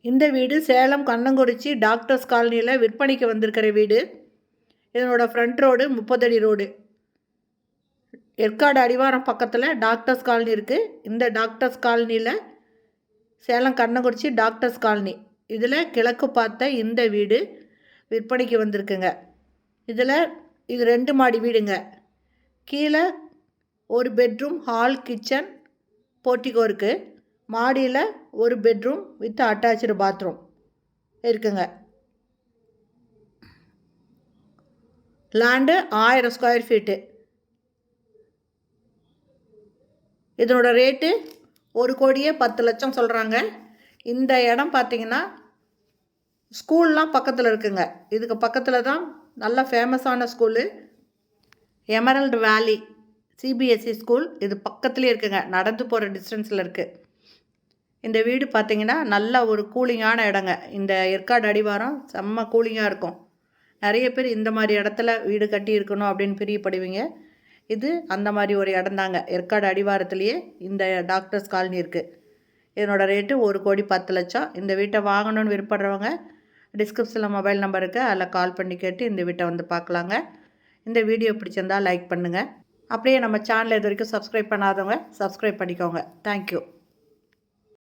இந்த வீடு சேலம் கண்ணங்குறிச்சி டாக்டர்ஸ் காலனியில் விற்பனைக்கு வந்திருக்கிற வீடு. இதனோட ஃப்ரண்ட் ரோடு 30 அடி ரோடு. ஏற்காடு அடிவாரம் பக்கத்தில் டாக்டர்ஸ் காலனி இருக்குது. இந்த டாக்டர்ஸ் காலனியில் சேலம் கண்ணங்குறிச்சி டாக்டர்ஸ் காலனி இதில் கிழக்கு பார்த்த இந்த வீடு விற்பனைக்கு வந்திருக்குங்க. இது 2 மாடி வீடுங்க. கீழே ஒரு பெட்ரூம், ஹால், கிச்சன், போர்ட்டிகோ இருக்குது. மாடியில் ஒரு பெட்ரூம் வித் அட்டாச்சு பாத்ரூம் இருக்குங்க. Land 1000 square feet. இதனோட ரேட்டு 1,10,00,000 சொல்கிறாங்க. இந்த இடம் பார்த்திங்கன்னா ஸ்கூல்லாம் பக்கத்தில் இருக்குங்க. இதுக்கு பக்கத்தில் தான் நல்ல ஃபேமஸான ஸ்கூலு எமரல்டு வேலி சிபிஎஸ்சி ஸ்கூல். இது பக்கத்துலேயே இருக்குங்க, நடந்து போகிற டிஸ்டன்ஸில் இருக்குது. இந்த வீடு பார்த்திங்கன்னா நல்ல ஒரு கூலிங்கான இடங்க. இந்த ஏற்காடு அடிவாரம் செம்ம கூலிங்காக இருக்கும். நிறைய பேர் இந்த மாதிரி இடத்துல வீடு கட்டி இருக்கணும் அப்படின்னு பிரியப்படுவீங்க. இது அந்த மாதிரி ஒரு இடந்தாங்க. ஏற்காடு அடிவாரத்துலேயே இந்த டாக்டர்ஸ் காலனி இருக்குது. இதனோட ரேட்டு 1,10,00,000. இந்த வீட்டை வாங்கணும்னு விருப்பப்படுறவங்க டிஸ்கிரிப்ஷனில் மொபைல் நம்பர் இருக்குது, அதில் கால் பண்ணி கேட்டு இந்த வீட்டை வந்து பார்க்கலாங்க. இந்த வீடியோ பிடிச்சிருந்தால் லைக் பண்ணுங்கள். அப்படியே நம்ம சேனலை இது வரைக்கும் சப்ஸ்கிரைப் பண்ணாதவங்க சப்ஸ்கிரைப் பண்ணிக்கோங்க. தேங்க்யூ.